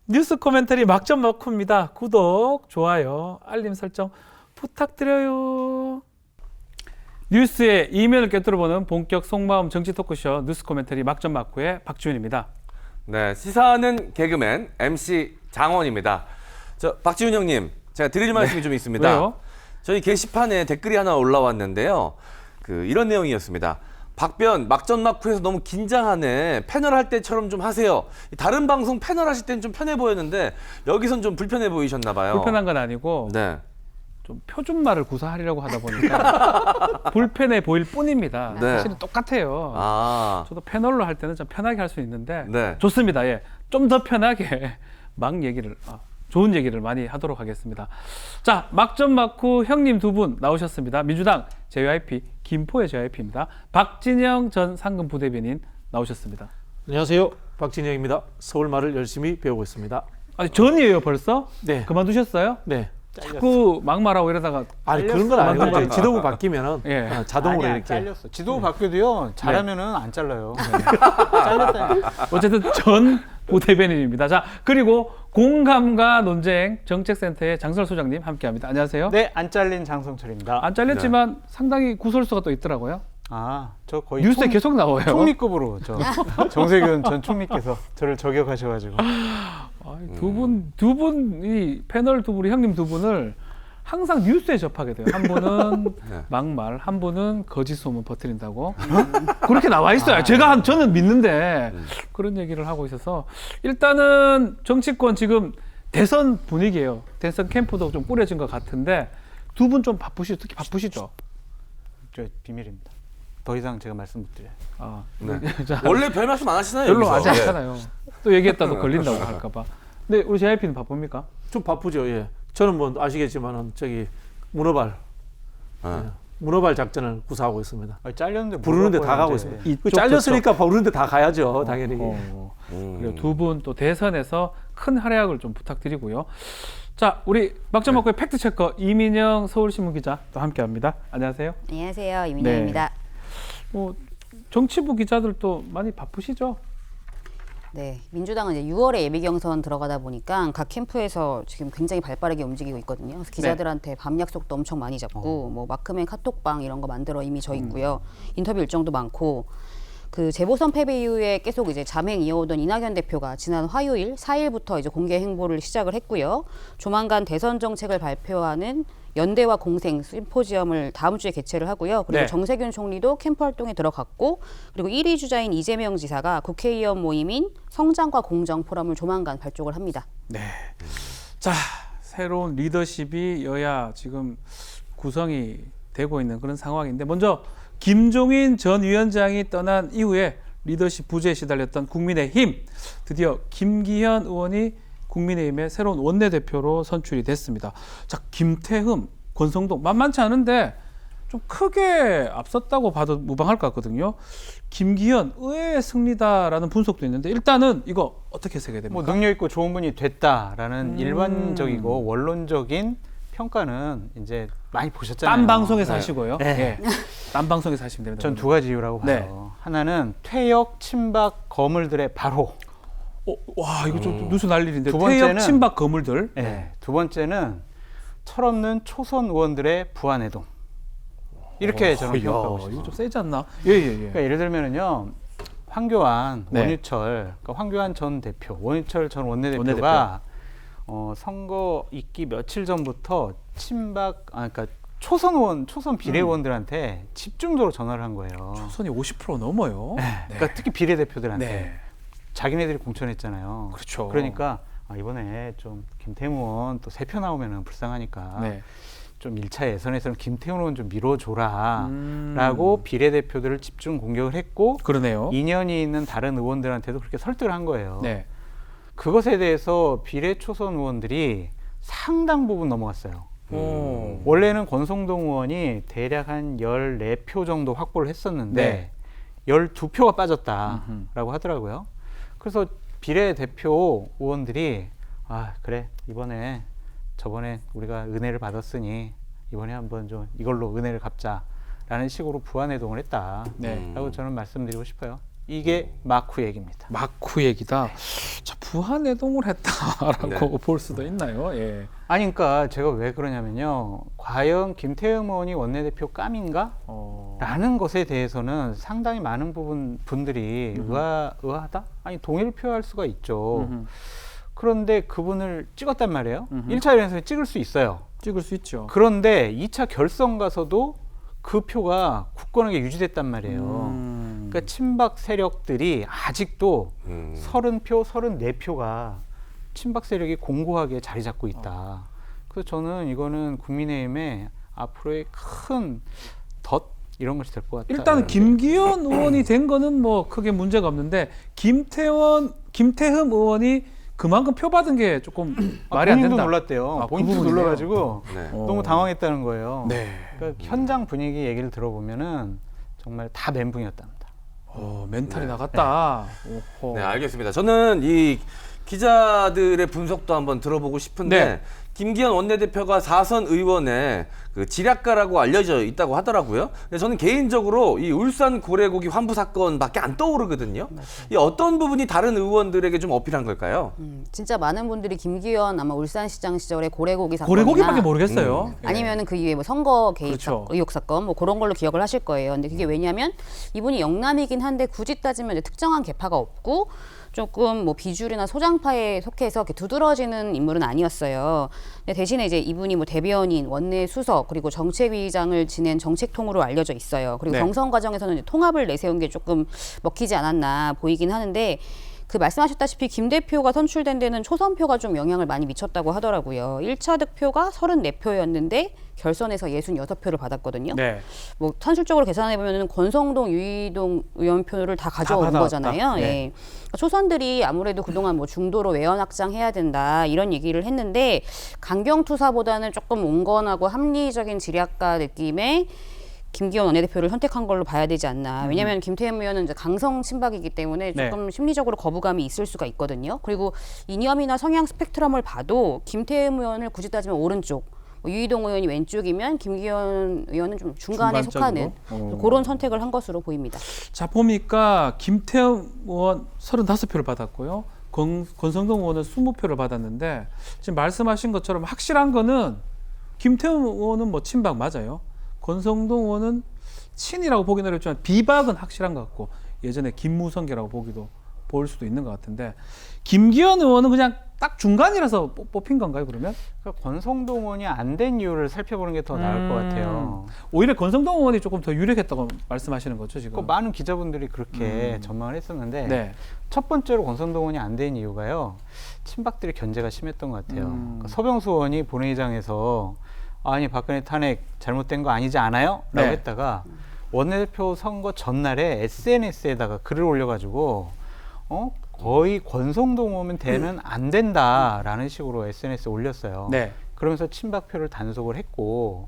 뉴스 코멘터리 막점 먹고입니다. 구독, 좋아요, 알림 설정 부탁드려요. 뉴스의 이면을 꿰뚫어보는 본격 속마음 정치 토크쇼 뉴스 코멘터리 막점 막후의 박지훈입니다. 네, 시사하는 개그맨 MC 장원입니다. 박지훈 형님, 제가 드릴 말씀이 좀 있습니다. 왜요? 저희 게시판에 댓글이 하나 올라왔는데요. 이런 내용이었습니다. 박변 막전 막후에서 너무 긴장하네. 패널 할 때처럼 좀 하세요. 다른 방송 패널 하실 때는 좀 편해 보였는데 여기선 좀 불편해 보이셨나 봐요. 불편한 건 아니고 네. 좀 표준말을 구사하려고 하다 보니까 불편해 보일 뿐입니다. 네. 사실은 똑같아요. 저도 패널로 할 때는 좀 편하게 할 수 있는데 네. 좋습니다. 예, 좀 더 편하게 막 얘기를 좋은 얘기를 많이 하도록 하겠습니다. 자, 막점 막후 형님 두 분 나오셨습니다. 민주당 JYP 김포의 JYP입니다. 박진영 전 상금 부대변인 나오셨습니다. 안녕하세요. 박진영입니다. 서울말을 열심히 배우고 있습니다. 아니 전이에요 벌써? 네. 그만두셨어요? 네. 자꾸 막말하고 이러다가 아니 그런 건 아니고 그만두죠. 이제 지도부 바뀌면은 예. 자동으로 아니야, 이렇게 잘렸어. 지도부 바뀌어도요. 잘하면은 안 잘라요. 잘렸다. 어쨌든 전 부대변인입니다. 자, 그리고 공감과 논쟁 정책센터의 장설 소장님 함께합니다. 안녕하세요. 네, 안 잘린 장성철입니다. 안 잘렸지만 상당히 구설수가 또 있더라고요. 저 거의 뉴스에 계속 나와요. 총리급으로 정세균 전 총리께서 저를 저격하셔가지고. 두 분이 패널 두 분이 형님 두 분을 항상 뉴스에 접하게 돼요. 한 분은 막말, 한 분은 거짓 소문 퍼뜨린다고 그렇게 나와 있어요. 저는 믿는데 그런 얘기를 하고 있어서 일단은 정치권 지금 대선 분위기예요. 대선 캠프도 좀 꾸려진 것 같은데 두 분 좀 바쁘시죠? 특히 바쁘시죠? 저 비밀입니다. 더 이상 제가 말씀 못 드려요. 네. 자, 원래 별 말씀 안 하시나요? 별로 여기서? 하지 네. 않잖아요. 또 얘기했다도 걸린다고 할까봐. 근데 우리 JYP는 바쁩니까? 좀 바쁘죠. 예. 저는 뭐 아시겠지만은 문어발 문어발 작전을 구사하고 있습니다. 잘렸는데 부르는데 다 가고 이제. 있습니다. 그 잘렸으니까 부르는데 다 가야죠, 당연히. 그리고 두 분 또 대선에서 큰 활약을 좀 부탁드리고요. 자, 우리 막점 먹고의 팩트 체커 이민영 서울신문 기자 또 함께합니다. 안녕하세요. 안녕하세요. 이민영입니다. 정치부 기자들도 많이 바쁘시죠? 네, 민주당은 이제 6월에 예비 경선 들어가다 보니까 각 캠프에서 지금 굉장히 발빠르게 움직이고 있거든요. 그래서 기자들한테 밤 약속도 엄청 많이 잡고 뭐 마크맨 카톡방 이런 거 만들어 이미 져 있고요. 인터뷰 일정도 많고. 그 재보선 패배 이후에 계속 이제 잠행 이어오던 이낙연 대표가 지난 화요일 4일부터 이제 공개 행보를 시작을 했고요. 조만간 대선 정책을 발표하는 연대와 공생 심포지엄을 다음 주에 개최를 하고요. 그리고 네. 정세균 총리도 캠프 활동에 들어갔고, 그리고 1위 주자인 이재명 지사가 국회의원 모임인 성장과 공정 포럼을 조만간 발족을 합니다. 네. 자, 새로운 리더십이 여야 지금 구성이 되고 있는 그런 상황인데 먼저 김종인 전 위원장이 떠난 이후에 리더십 부재에 시달렸던 국민의힘 드디어 김기현 의원이 국민의힘의 새로운 원내대표로 선출이 됐습니다. 자, 김태흠, 권성동 만만치 않은데 좀 크게 앞섰다고 봐도 무방할 것 같거든요. 김기현 의외의 승리다라는 분석도 있는데 일단은 이거 어떻게 해석해야 됩니까? 뭐 능력 있고 좋은 분이 됐다라는 일반적이고 원론적인 평가는 이제 많이 보셨잖아요. 딴 방송에서 네. 하시고요. 네. 예. 딴 방송에서 하시면 됩니다. 전 두 가지 이유라고 봐요. 네. 하나는 퇴역, 침박, 거물들의 바로. 와, 이거 좀 뉴스 날 일인데 두 퇴역, 번째는- 침박, 거물들. 네. 두 번째는 철없는 초선 의원들의 부안해동. 이렇게 저는 평가하고 이거 싶어요. 좀 세지 않나? 예예예. 그러니까 예를 들면은요, 황교안, 네. 원유철, 그러니까 황교안 전 대표, 원유철 전 원내대표가 선거 있기 며칠 전부터 그러니까 초선 의원, 초선 비례의원들한테 집중적으로 전화를 한 거예요. 초선이 50% 넘어요. 네. 그러니까 특히 비례대표들한테 네. 자기네들이 공천했잖아요. 그렇죠. 그러니까 이번에 좀 김태훈 의원 또 3표 나오면은 불쌍하니까 네. 좀 1차 예선에서는 김태훈 의원 좀 밀어줘라 라고 비례대표들을 집중 공격을 했고 그러네요. 인연이 있는 다른 의원들한테도 그렇게 설득을 한 거예요. 네. 그것에 대해서 비례 초선 의원들이 상당 부분 넘어갔어요. 오. 원래는 권성동 의원이 대략 한 14표 정도 확보를 했었는데 12표가 빠졌다라고 하더라고요. 그래서 비례대표 의원들이 그래 이번에 저번에 우리가 은혜를 받았으니 이번에 한번 좀 이걸로 은혜를 갚자라는 식으로 부안해동을 했다라고 네. 저는 말씀드리고 싶어요. 이게 마크 얘기입니다. 마쿠 얘기다. 자, 부하내동을 했다라고 볼 수도 있나요? 예. 아니 그러니까 제가 왜 그러냐면요. 과연 김태흠 의원이 원내대표 깜인가? 라는 것에 대해서는 상당히 많은 분들이 의아하다? 아니 동의를 표할 수가 있죠. 그런데 그분을 찍었단 말이에요. 1차 연설에 찍을 수 있어요. 찍을 수 있죠. 그런데 2차 결선 가서도 그 표가 굳건하게 유지됐단 말이에요. 그러니까 친박 세력들이 아직도 30표, 34표가 친박 세력이 공고하게 자리 잡고 있다. 그래서 저는 이거는 국민의힘의 앞으로의 큰 덫 이런 것이 될 것 같다. 일단 김기현 의원이 된 거는 뭐 크게 문제가 없는데 김태흠 의원이 그만큼 표 받은 게 조금 말이 안 본인도 된다. 놀랐대요. 그 본인도 부분이네요. 놀라가지고 네. 너무 당황했다는 거예요. 네. 그러니까 현장 분위기 얘기를 들어보면은 정말 다 멘붕이었답니다. 멘탈이 나갔다. 오호. 네, 알겠습니다. 저는 이 기자들의 분석도 한번 들어보고 싶은데 네. 김기현 원내대표가 4선 의원의 그 지략가라고 알려져 있다고 하더라고요. 근데 저는 개인적으로 이 울산 고래고기 환부 사건밖에 안 떠오르거든요. 이 어떤 부분이 다른 의원들에게 좀 어필한 걸까요? 진짜 많은 분들이 김기현 아마 울산시장 시절에 고래고기 사건이나 고래고기밖에 모르겠어요. 예. 아니면은 그 이후에 뭐 선거 개입 그렇죠. 의혹 사건 뭐 그런 걸로 기억을 하실 거예요. 근데 그게 왜냐면 이분이 영남이긴 한데 굳이 따지면 이제 특정한 계파가 없고 조금 뭐 비주류나 소장파에 속해서 이렇게 두드러지는 인물은 아니었어요. 근데 대신에 이제 이분이 뭐 대변인, 원내 수석 그리고 정책위장을 지낸 정책통으로 알려져 있어요. 그리고 네. 경선 과정에서는 이제 통합을 내세운 게 조금 먹히지 않았나 보이긴 하는데. 그 말씀하셨다시피 김 대표가 선출된 데는 초선표가 좀 영향을 많이 미쳤다고 하더라고요. 1차 득표가 34표였는데 결선에서 66표를 받았거든요. 네. 뭐 산술적으로 계산해 보면은 권성동, 유이동 의원 표를 다 가져온 받아왔다. 거잖아요. 네. 예. 초선들이 아무래도 그동안 뭐 중도로 외연 확장해야 된다 이런 얘기를 했는데 강경투사보다는 조금 온건하고 합리적인 지략가 느낌의 김기현 원내대표를 선택한 걸로 봐야 되지 않나. 왜냐하면 김태흠 의원은 이제 강성 친박이기 때문에 조금 심리적으로 거부감이 있을 수가 있거든요. 그리고 이념이나 성향 스펙트럼을 봐도 김태흠 의원을 굳이 따지면 오른쪽, 뭐 유이동 의원이 왼쪽이면 김기현 의원은 좀 중간에 중간적으로? 속하는 그런 선택을 한 것으로 보입니다. 자, 보니까 김태흠 의원 35표를 받았고요. 권성동 의원은 20표를 받았는데 지금 말씀하신 것처럼 확실한 거는 김태흠 의원은 뭐 친박 맞아요. 권성동 의원은 친이라고 보기는 어렵지만 비박은 확실한 것 같고 예전에 김무성계라고 볼 수도 있는 것 같은데 김기현 의원은 그냥 딱 중간이라서 뽑힌 건가요, 그러면? 그러니까 권성동 의원이 안 된 이유를 살펴보는 게 더 나을 것 같아요. 오히려 권성동 의원이 조금 더 유력했다고 말씀하시는 거죠, 지금? 그 많은 기자분들이 그렇게 전망을 했었는데 네. 첫 번째로 권성동 의원이 안 된 이유가요. 친박들의 견제가 심했던 것 같아요. 그러니까 서병수 의원이 본회의장에서 아니 박근혜 탄핵 잘못된 거 아니지 않아요? 라고 네. 했다가 원내대표 선거 전날에 SNS에다가 글을 올려가지고 거의 권성동 오면 되는 안 된다라는 식으로 SNS에 올렸어요. 네. 그러면서 친박표를 단속을 했고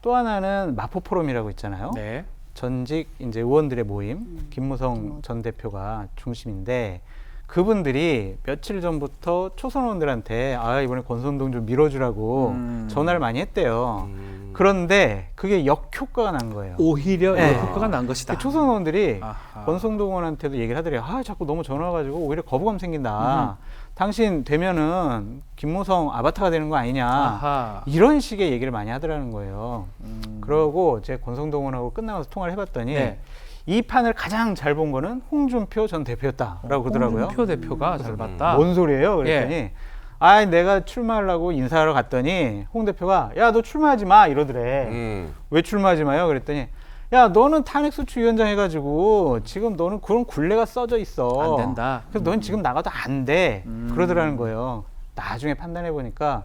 또 하나는 마포 포럼이라고 있잖아요. 네. 전직 이제 의원들의 모임 김무성 전 대표가 중심인데 그분들이 며칠 전부터 초선 의원들한테 이번에 권성동 좀 밀어주라고 전화를 많이 했대요. 그런데 그게 역효과가 난 거예요. 오히려 네. 효과가 난 것이다. 초선 의원들이 아하. 권성동 의원한테도 얘기를 하더래요. 자꾸 너무 전화 와가지고 오히려 거부감 생긴다. 당신 되면은 김무성 아바타가 되는 거 아니냐. 아하. 이런 식의 얘기를 많이 하더라는 거예요. 그러고 제가 권성동 의원하고 끝나서 통화를 해봤더니 네. 이 판을 가장 잘 본 거는 홍준표 전 대표였다라고 그러더라고요. 홍준표 대표가 잘 봤다. 뭔 소리예요? 그랬더니 내가 출마하려고 인사하러 갔더니 홍 대표가 야 너 출마하지 마 이러더래. 왜 출마하지 마요? 그랬더니 야 너는 탄핵소추위원장 해가지고 지금 너는 그런 굴레가 써져 있어. 안 된다. 그래서 너는 지금 나가도 안 돼. 그러더라는 거예요. 나중에 판단해 보니까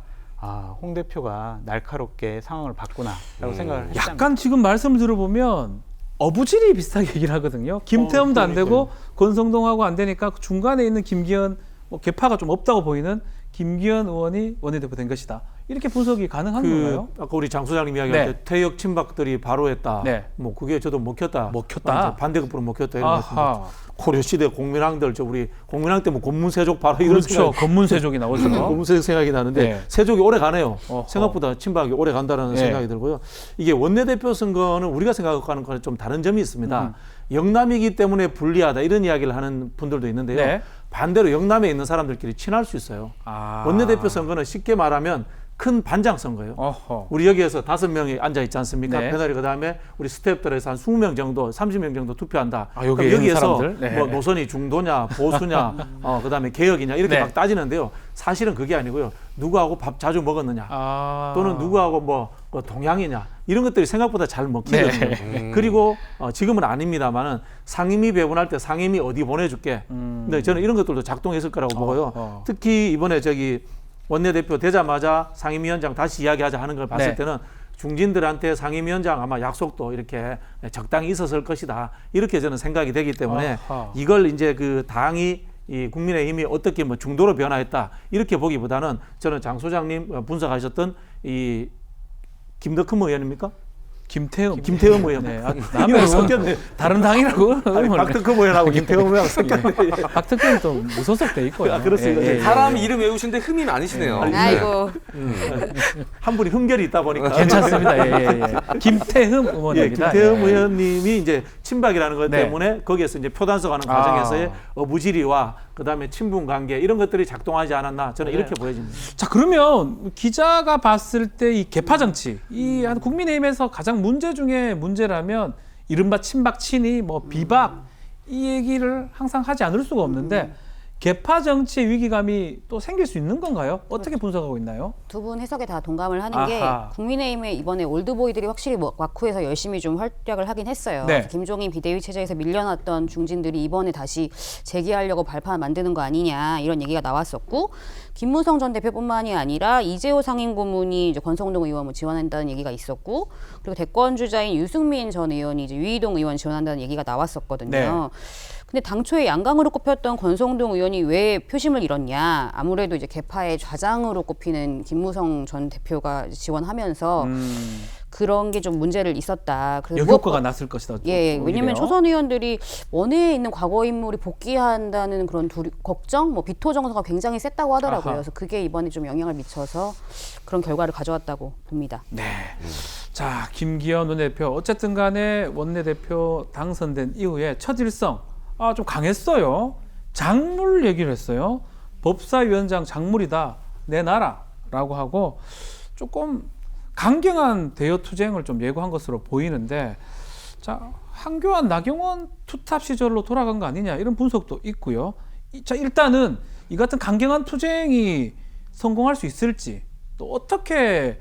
홍 대표가 날카롭게 상황을 봤구나라고 생각을 했답니다. 약간 지금 말씀을 들어보면 어부질이 비슷하게 얘기를 하거든요. 김태흠도 안 되고 권성동하고 안 되니까 중간에 있는 김기현 계파가 좀 없다고 보이는 김기현 의원이 원내대표 된 것이다. 이렇게 분석이 가능한 건가요? 아까 우리 장 소장님 이야기할 네. 때 퇴역 친박들이 바로 했다. 네. 뭐 그게 저도 먹혔다. 먹혔다. 반대급부로 먹혔다 이런 아하. 말씀. 고려시대 공민왕들 우리 공민왕 때 뭐 권문세족 바로 이런 그렇죠. 건문세족이 나오죠. 권문세족 생각이 나는데 네. 세족이 오래 가네요. 어허. 생각보다 친박이 오래 간다는 네. 생각이 들고요. 이게 원내대표 선거는 우리가 생각하는 거는 좀 다른 점이 있습니다. 영남이기 때문에 불리하다 이런 이야기를 하는 분들도 있는데요. 네. 반대로 영남에 있는 사람들끼리 친할 수 있어요. 아. 원내대표 선거는 쉽게 말하면 큰 반장 선거예요. 어허. 우리 여기에서 5명이 앉아 있지 않습니까? 네. 패널이 그다음에 우리 스태프들에서 한 20명 정도, 30명 정도 투표한다. 아, 여기에 그럼 있는 여기에서 사람들? 네. 뭐 노선이 중도냐, 보수냐, 그다음에 개혁이냐 이렇게 네. 막 따지는데요. 사실은 그게 아니고요. 누구하고 밥 자주 먹었느냐, 아. 또는 누구하고 뭐 동향이냐 이런 것들이 생각보다 잘 먹히거든요. 네. 그리고 지금은 아닙니다만은 상임위 배분할 때 상임위 어디 보내줄게. 근데 저는 이런 것들도 작동했을 거라고 보고요. 특히 이번에 원내대표 되자마자 상임위원장 다시 이야기하자 하는 걸 봤을 네. 때는 중진들한테 상임위원장 아마 약속도 이렇게 적당히 있었을 것이다. 이렇게 저는 생각이 되기 때문에 아하. 이걸 이제 그 당이 이 국민의힘이 어떻게 뭐 중도로 변화했다 이렇게 보기보다는 저는 장 소장님 분석하셨던 이 김덕흠 의원입니까? 김태흠. 김태흠 의원. 네. 이름이 남의 섞였네. 다른 당이라고. 아니, 박덕흠 의원하고 김태흠 의원 섞였네. 박특혜는 또 무소속돼 있고요. 아, 그렇습니다. 사람 이름 외우시는데 흠이 많으시네요. 아이고. 한 분이 흠결이 있다 보니까 괜찮습니다. 예. 김태흠 예, 의원입니다. 김태흠 예. 의원님이 이제 친박이라는 것 네. 때문에 거기에서 이제 표단속하는 아. 과정에서의 무지리와 그다음에 친분 관계 이런 것들이 작동하지 않았나 저는 이렇게 보여집니다. 자, 그러면 기자가 봤을 때 이 개파 정치, 이 한 국민의힘에서 가장 문제 중에 문제라면 이른바 친박 친이 뭐 비박 이 얘기를 항상 하지 않을 수가 없는데 개파 정치의 위기감이 또 생길 수 있는 건가요? 어떻게 분석하고 있나요? 두 분 해석에 다 동감을 하는 게 아하. 국민의힘의 이번에 올드보이들이 확실히 와쿠에서 열심히 좀 활약을 하긴 했어요. 네. 그래서 김종인 비대위 체제에서 밀려났던 중진들이 이번에 다시 재기하려고 발판 만드는 거 아니냐 이런 얘기가 나왔었고 김무성 전 대표뿐만이 아니라 이재호 상임고문이 이제 권성동 의원 뭐 지원한다는 얘기가 있었고 그리고 대권 주자인 유승민 전 의원이 이제 유이동 의원 지원한다는 얘기가 나왔었거든요. 네. 근데 당초에 양강으로 꼽혔던 권성동 의원이 왜 표심을 잃었냐? 아무래도 이제 개파의 좌장으로 꼽히는 김무성 전 대표가 지원하면서 그런 게 좀 문제를 있었다. 그래서 역효과가 났을 것이다. 예, 왜냐면 오히려. 초선 의원들이 원내에 있는 과거 인물이 복귀한다는 그런 걱정, 뭐 비토 정서가 굉장히 셌다고 하더라고요. 아하. 그래서 그게 이번에 좀 영향을 미쳐서 그런 결과를 가져왔다고 봅니다. 네. 자, 김기현 원내대표 어쨌든 간에 원내대표 당선된 이후에 첫 일성 좀 강했어요. 작물 얘기를 했어요. 법사위원장 작물이다 내놔라라고 하고 조금 강경한 대여 투쟁을 좀 예고한 것으로 보이는데 자 한교안 나경원 투탑 시절로 돌아간 거 아니냐 이런 분석도 있고요. 자 일단은 이 같은 강경한 투쟁이 성공할 수 있을지 또 어떻게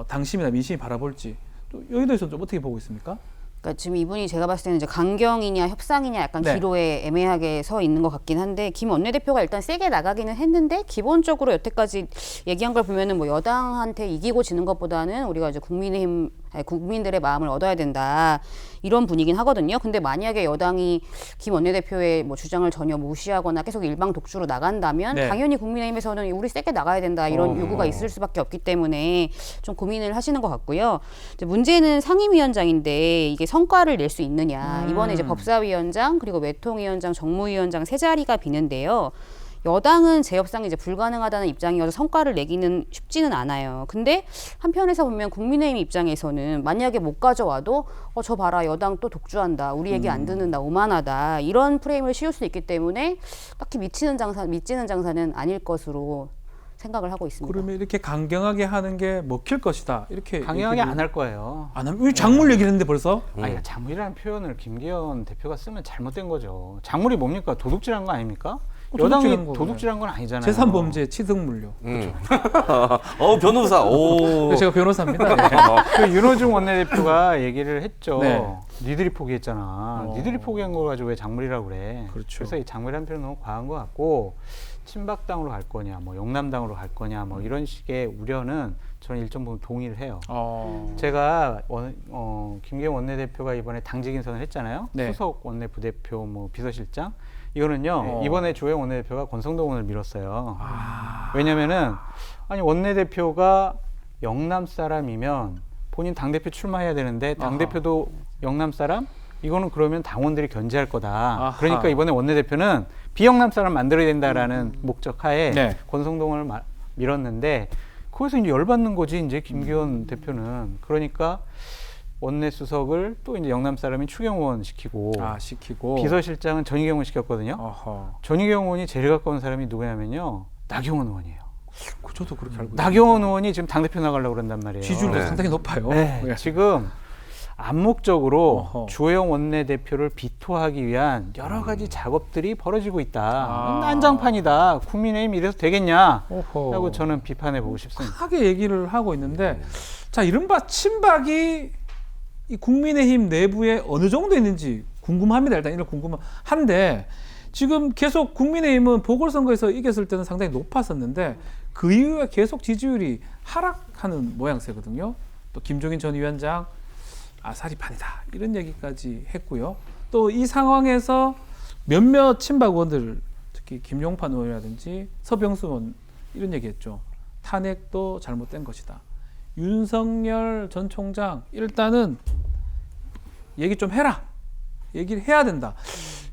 당심이나 민심이 바라볼지 또 여기에 대해서는 좀 어떻게 보고 있습니까? 그러니까 지금 이분이 제가 봤을 때는 이제 강경이냐 협상이냐 약간 네. 기로에 애매하게 서 있는 것 같긴 한데 김 원내대표가 일단 세게 나가기는 했는데 기본적으로 여태까지 얘기한 걸 보면은 뭐 여당한테 이기고 지는 것보다는 우리가 이제 국민들의 마음을 얻어야 된다 이런 분위기긴 하거든요. 근데 만약에 여당이 김 원내대표의 뭐 주장을 전혀 무시하거나 계속 일방 독주로 나간다면 네. 당연히 국민의힘에서는 우리 세게 나가야 된다 이런 요구가 있을 수밖에 없기 때문에 좀 고민을 하시는 것 같고요. 이제 문제는 상임위원장인데 이게 성과를 낼 수 있느냐. 이번에 이제 법사위원장 그리고 외통위원장, 정무위원장 세 자리가 비는데요. 여당은 재협상이 이제 불가능하다는 입장이어서 성과를 내기는 쉽지는 않아요. 근데 한편에서 보면 국민의힘 입장에서는 만약에 못 가져와도 저 봐라 여당 또 독주한다. 우리 얘기 안 듣는다. 오만하다. 이런 프레임을 씌울 수 있기 때문에 딱히 미치는 장사는 아닐 것으로 생각을 하고 있습니다. 그러면 이렇게 강경하게 하는 게 먹힐 것이다 이렇게 강경하게 안 할 거예요. 안 하면 왜 작물 얘기를 했는데 벌써 아니, 작물이라는 표현을 김기현 대표가 쓰면 잘못된 거죠. 작물이 뭡니까? 도둑질한 거 아닙니까? 도둑질한 여당이 거고요. 도둑질한 건 아니잖아요. 재산범죄 취득물료. 변호사. 오. 제가 변호사입니다. 네. 그 윤호중 원내대표가 얘기를 했죠. 네. 니들이 포기했잖아. 니들이 포기한 거 가지고 왜 작물이라고 그래. 그렇죠. 그래서 이 작물이라는 표현 너무 과한 것 같고 친박당으로 갈 거냐, 뭐 영남당으로 갈 거냐, 뭐 이런 식의 우려는 저는 일정 부분 동의를 해요. 제가 김기현 원내대표가 이번에 당직 인선을 했잖아요. 네. 수석 원내부대표, 뭐 비서실장. 이거는요 이번에 조영 원내대표가 권성동 의원을 밀었어요. 왜냐면은 아니 원내대표가 영남 사람이면 본인 당대표 출마해야 되는데 당대표도 영남 사람? 이거는 그러면 당원들이 견제할 거다. 아하. 그러니까 이번에 원내대표는 비영남 사람 만들어야 된다라는 목적 하에 네. 권성동을 밀었는데 거기서 이제 열받는 거지 이제 김기현 대표는. 그러니까 원내 수석을 또 이제 영남 사람인 추경호 시키고 시키고 비서실장은 전희경 의원 시켰거든요. 어허. 전희경 의원이 제일 가까운 사람이 누구냐면요. 나경원 의원이에요. 저도 그렇게 알고 나경원 의원이 지금 당대표 나가려고 그런단 말이에요. 지지율도 네. 상당히 높아요. 네, 예. 지금 암묵적으로 어허. 주호영 원내대표를 비토하기 위한 여러 가지 작업들이 벌어지고 있다. 아. 난장판이다. 국민의힘 이래서 되겠냐? 어허. 라고 저는 비판해 보고 싶습니다. 하게 얘기를 하고 있는데 자 이른바 친박이 이 국민의힘 내부에 어느 정도 있는지 궁금합니다. 일단 이런 궁금한데 지금 계속 국민의힘은 보궐선거에서 이겼을 때는 상당히 높았었는데 그 이후에 계속 지지율이 하락하는 모양새거든요. 또 김종인 전 위원장 아사리판이다 이런 얘기까지 했고요. 또 이 상황에서 몇몇 친박 의원들 특히 김용판 의원이라든지 서병수 의원 이런 얘기했죠. 탄핵도 잘못된 것이다. 윤석열 전 총장 일단은 얘기 좀 해라. 얘기를 해야 된다.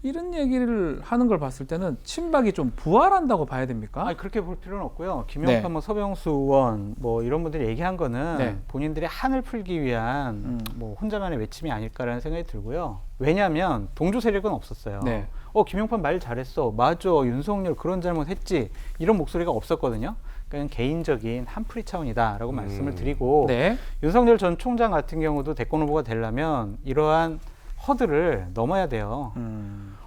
이런 얘기를 하는 걸 봤을 때는 친박이 좀 부활한다고 봐야 됩니까? 아니, 그렇게 볼 필요는 없고요. 김용판, 네. 뭐 서병수 의원, 뭐 이런 분들이 얘기한 거는 네. 본인들의 한을 풀기 위한 뭐 혼자만의 외침이 아닐까라는 생각이 들고요. 왜냐하면 동조 세력은 없었어요. 네. 김용판 말 잘했어. 맞아. 윤석열 그런 잘못했지. 이런 목소리가 없었거든요. 그러니까 개인적인 한풀이 차원이다라고 말씀을 드리고 네. 윤석열 전 총장 같은 경우도 대권 후보가 되려면 이러한 허들을 넘어야 돼요.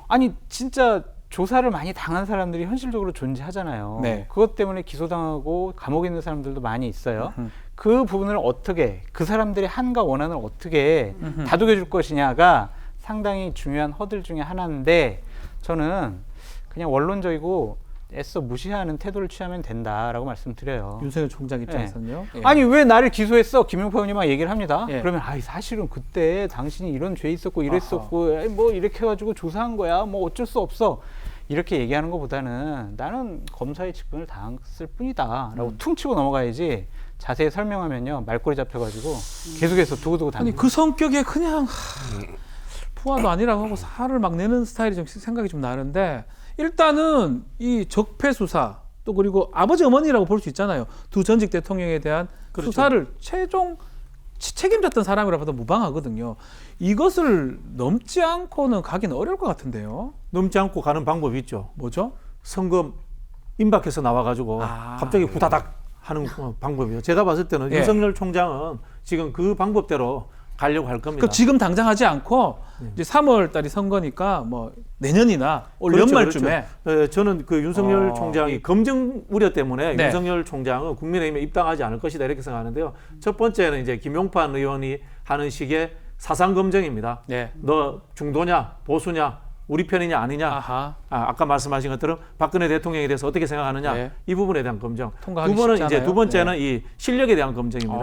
아니 진짜 조사를 많이 당한 사람들이 현실적으로 존재하잖아요. 네. 그것 때문에 기소당하고 감옥에 있는 사람들도 많이 있어요. 그 부분을 어떻게 그 사람들의 한과 원한을 어떻게 다독여 줄 것이냐가 상당히 중요한 허들 중에 하나인데 저는 그냥 원론적이고 애써 무시하는 태도를 취하면 된다라고 말씀드려요. 윤석열 총장 입장에서는요. 예. 아니 왜 나를 기소했어? 김용파 의원이 막 얘기를 합니다. 예. 그러면 사실은 그때 당신이 이런 죄 있었고 이랬었고 뭐 이렇게 해가지고 조사한 거야. 뭐 어쩔 수 없어. 이렇게 얘기하는 것보다는 나는 검사의 직분을 다했을 뿐이다라고 퉁 치고 넘어가야지. 자세히 설명하면요 말꼬리 잡혀가지고 계속해서 두고두고 아니 다닙니다. 그 성격에 그냥 부하도 아니라고 하고 살을 막 내는 스타일이 좀 생각이 좀 나는데 일단은 이 적폐 수사 또 그리고 아버지 어머니라고 볼 수 있잖아요. 두 전직 대통령에 대한 그렇죠. 수사를 최종 책임졌던 사람이라 봐도 무방하거든요. 이것을 넘지 않고는 가긴 어려울 것 같은데요. 넘지 않고 가는 방법이 있죠. 뭐죠? 선거 임박해서 나와가지고 갑자기 후다닥 하는 방법이에요. 제가 봤을 때는 예. 윤석열 총장은 지금 그 방법대로 가려고 할 겁니다. 그 지금 당장 하지 않고 이제 3월 달이 선거니까 뭐 내년이나 올 그렇죠, 연말쯤에 그렇죠. 저는 그 윤석열 총장이 검증 우려 때문에 네. 윤석열 총장은 국민의힘에 입당하지 않을 것이다 이렇게 생각하는데요. 첫 번째는 이제 김용판 의원이 하는 식의 사상 검증입니다. 네. 너 중도냐 보수냐 우리 편이냐 아니냐. 아하. 아까 말씀하신 것처럼 박근혜 대통령에 대해서 어떻게 생각하느냐 네. 이 부분에 대한 검증. 통과하기 두 번은 쉽지 이제 않아요. 두 번째는 이 실력에 대한 검증입니다.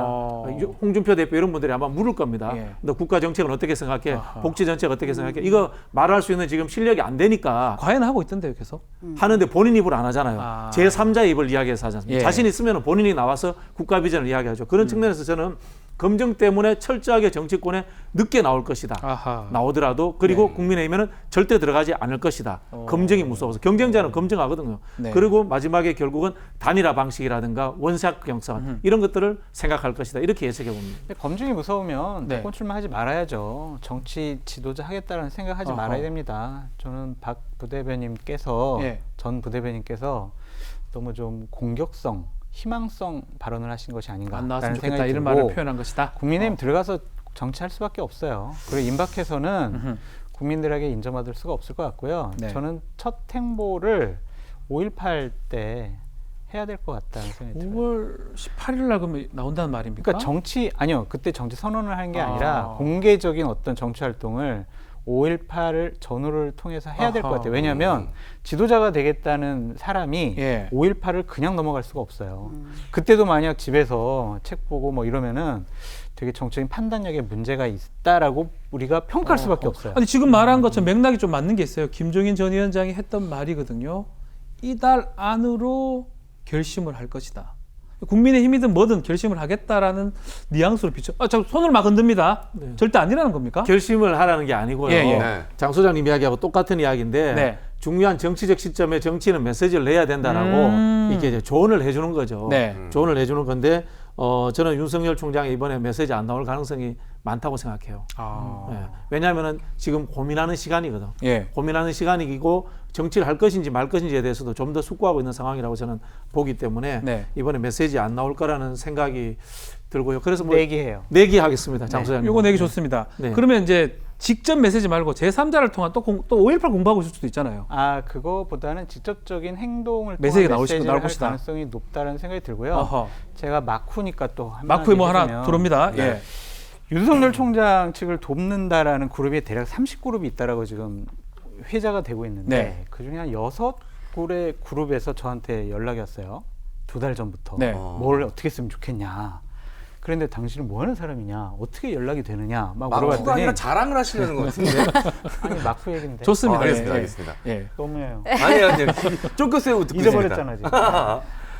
홍준표 대표 이런 분들이 아마 물을 겁니다. 예. 너 국가 정책은 어떻게 생각해? 아하. 복지 정책 어떻게 생각해? 이거 말할 수 있는 지금 실력이 안 되니까 과연 하고 있던데요, 계속. 하는데 본인 입으로 안 하잖아요. 아. 제3자 입을 이야기해서 하지 않습니까? 예. 자신 있으면 본인이 나와서 국가 비전을 이야기하죠. 그런 측면에서 저는 검증 때문에 철저하게 정치권에 늦게 나올 것이다. 아하. 나오더라도 그리고 국민의힘에는 절대 들어가지 않을 것이다. 검증이 무서워서 경쟁자는 검증하거든요. 네. 그리고 마지막에 결국은 단일화 방식이라든가 원샷 경선 이런 것들을 생각할 것이다. 이렇게 예측해 봅니다. 근데 검증이 무서우면 네. 대권 출마하지 말아야죠. 정치 지도자 하겠다는 생각하지 어허. 말아야 됩니다. 저는 박 부대변님께서 예. 전 부대변님께서 너무 좀 공격성, 희망성 발언을 하신 것이 안 아닌가라는 나왔으면 좋겠다 생각이 이런 들고 말을 표현한 것이다. 국민의힘 들어가서 정치할 수밖에 없어요. 그리고 임박해서는 국민들에게 인정받을 수가 없을 것 같고요. 네. 저는 첫 행보를 5.18 때 해야 될 것 같다는 생각이 들어요. 5월 18일 날 그러면 나온다는 말입니까? 그러니까 아니요. 그때 정치 선언을 하는 게 아. 아니라 공개적인 어떤 정치 활동을 5.18을 전후를 통해서 해야 될 것 아하. 같아요. 왜냐하면 지도자가 되겠다는 사람이 예. 5.18을 그냥 넘어갈 수가 없어요. 그때도 만약 집에서 책 보고 뭐 이러면은 되게 정치적인 판단력에 문제가 있다라고 우리가 평가할 수밖에 없어요. 아니 지금 말한 것처럼 맥락이 좀 맞는 게 있어요. 김종인 전 위원장이 했던 말이거든요. 이달 안으로 결심을 할 것이다. 국민의힘이든 뭐든 결심을 하겠다라는 뉘앙스로 비춰. 자 손을 막 흔듭니다. 절대 아니라는 겁니까? 결심을 하라는 게 아니고요. 예, 예. 네. 장 소장님 이야기하고 똑같은 이야기인데 네. 중요한 정치적 시점에 정치는 메시지를 내야 된다라고 이렇게 이제 조언을 해주는 거죠. 네. 조언을 해주는 건데 저는 윤석열 총장이 이번에 메시지 안 나올 가능성이 많다고 생각해요. 아. 예. 왜냐하면은 지금 고민하는 시간이거든. 예. 고민하는 시간이고 정치를 할 것인지 말 것인지에 대해서도 좀 더 숙고하고 있는 상황이라고 저는 보기 때문에 네. 이번에 메시지 안 나올 거라는 생각이 들고요. 그래서 뭐 내기해요. 내기하겠습니다, 장 소장님. 요거 내기 좋습니다. 네. 그러면 이제 직접 메시지 말고 제3자를 통한 또 5.18 공부하고 있을 수도 있잖아요. 아 그거보다는 직접적인 행동을 메시지가 통한 나올 메시지를 할 것이다. 가능성이 높다는 생각이 들고요. 어허. 제가 마쿠니까 또 마크에 뭐 하나 얘기하면 들어옵니다. 네. 예. 윤석열 총장 측을 돕는다라는 그룹이 대략 30그룹이 있다라고 지금 회자가 되고 있는데 네. 그중에 한 6곳의 그룹에서 저한테 연락이 왔어요. 2달 전부터. 네. 뭘 어떻게 했으면 좋겠냐. 그런데 당신은 뭐 하는 사람이냐? 어떻게 연락이 되느냐? 막 마쿠가 물어봤더니 아니라 자랑을 하시려는 것 같은데. 아니 마쿠 얘긴데. 좋습니다. 알겠습니다. 예. 알겠습니다. 예. 너무해요. 아니요. 쫑긋새우 듣고 잊어버렸잖아 지금.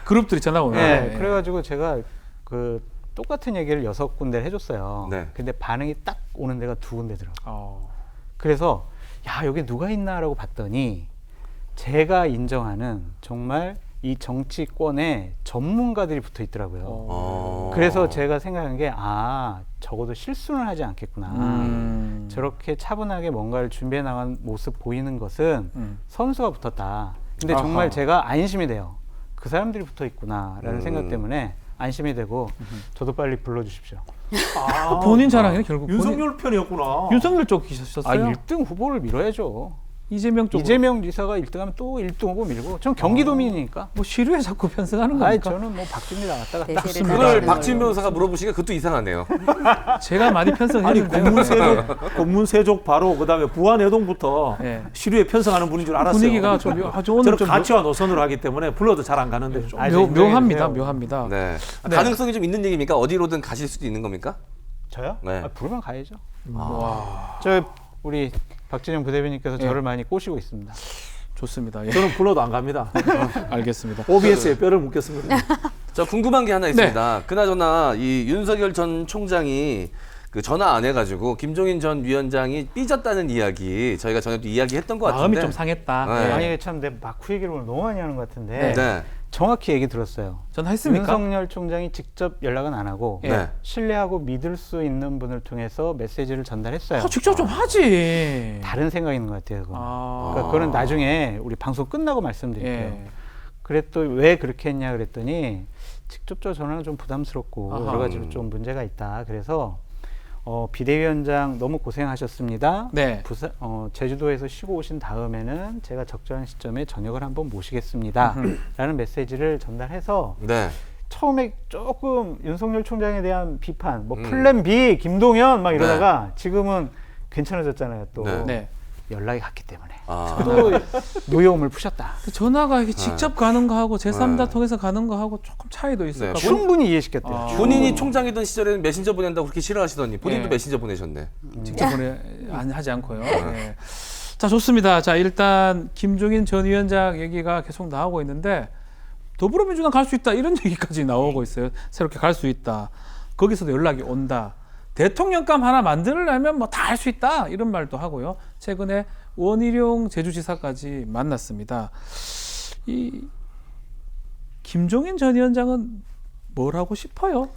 그룹들이 전화 오면. 네, 그래가지고 제가 그 똑같은 얘기를 6군데를 해줬어요. 네. 근데 반응이 딱 오는 데가 2군데더라고요. 어. 그래서 야 여기 누가 있나라고 봤더니 제가 인정하는 정말 이 정치권에 전문가들이 붙어 있더라고요. 어. 그래서 제가 생각한 게 적어도 실수는 하지 않겠구나. 저렇게 차분하게 뭔가를 준비해 나간 모습 보이는 것은 선수가 붙었다. 근데 아하. 정말 제가 안심이 돼요. 그 사람들이 붙어 있구나라는 생각 때문에 안심이 되고 저도 빨리 불러주십시오. 아, 본인 자랑이네 결국. 윤석열 편이었구나. 윤석열 쪽이셨어요. 1등 후보를 밀어야죠. 이재명 쪽. 이재명 지사가 1등하면 또 1등 후보 밀고 전 경기도민이니까. 뭐 시류에 자꾸 편승하는 아니 겁니까? 저는 뭐 박준일 나왔다 갔다. 대세를 그걸 따라가는 박지훈 걸로. 변호사가 물어보시니까 그것도 이상하네요. 제가 많이 아니 편승했는데요. 권문세족 바로 그다음에 부안해동부터 예. 시류에 편성하는 분인 줄 알았어요. 분위기가 좀 오늘 저는 좀 가치와 노선으로 하기 때문에 불러도 잘 안 가는데 좀. 아니, 묘합니다. 인정해주세요. 묘합니다. 네. 네. 가능성이 좀 있는 얘기입니까? 어디로든 가실 수도 있는 겁니까? 저요? 네. 부르면 가야죠. 와, 저 우리 박진영 부대변인께서 저를 많이 꼬시고 있습니다. 좋습니다. 예. 저는 불러도 안 갑니다. 알겠습니다. OBS에 뼈를 묻겠습니다. 저 궁금한 게 하나 있습니다. 그나저나 이 윤석열 전 총장이 그 전화 안 해가지고 김종인 전 위원장이 삐졌다는 이야기 저희가 전에도 이야기했던 것 같은데. 마음이 좀 상했다. 네. 예. 아니 참 내 마쿠 얘기를 오늘 너무 많이 하는 것 같은데 네. 정확히 얘기 들었어요. 전 했습니까? 윤석열 총장이 직접 연락은 안 하고 예. 네. 신뢰하고 믿을 수 있는 분을 통해서 메시지를 전달했어요. 직접 좀 하지. 다른 생각이 있는 것 같아요. 그건. 아. 그러니까 그거는 나중에 우리 방송 끝나고 말씀드릴게요. 예. 그랬더니 왜 그렇게 했냐 그랬더니 직접적 전화는 좀 부담스럽고 아하. 여러 가지로 좀 문제가 있다. 그래서 비대위원장 너무 고생하셨습니다. 네. 제주도에서 쉬고 오신 다음에는 제가 적절한 시점에 저녁을 한번 모시겠습니다. 라는 메시지를 전달해서 네. 처음에 조금 윤석열 총장에 대한 비판, 뭐 플랜 B, 김동연 막 이러다가 지금은 괜찮아졌잖아요. 또 네. 네. 연락이 갔기 때문에 아. 또 노여움을 푸셨다. 그 전화가 이게 직접 가는 거하고 제3자 네. 통해서 가는 거하고 조금 차이도 있을까? 네. 충분히 이해시켰대요. 아. 본인이 총장이던 시절에는 메신저 보낸다고 그렇게 싫어하시더니 본인도 예. 메신저 보내셨네. 직접 하지 않고요. 네. 자, 좋습니다. 자, 일단 김종인 전 위원장 얘기가 계속 나오고 있는데 더불어민주당 갈 수 있다 이런 얘기까지 나오고 있어요. 새롭게 갈 수 있다. 거기서도 연락이 온다. 대통령감 하나 만들려면 뭐 다 할 수 있다 이런 말도 하고요. 최근에 원희룡 제주지사까지 만났습니다. 이 김종인 전 위원장은 뭘 하고 싶어요?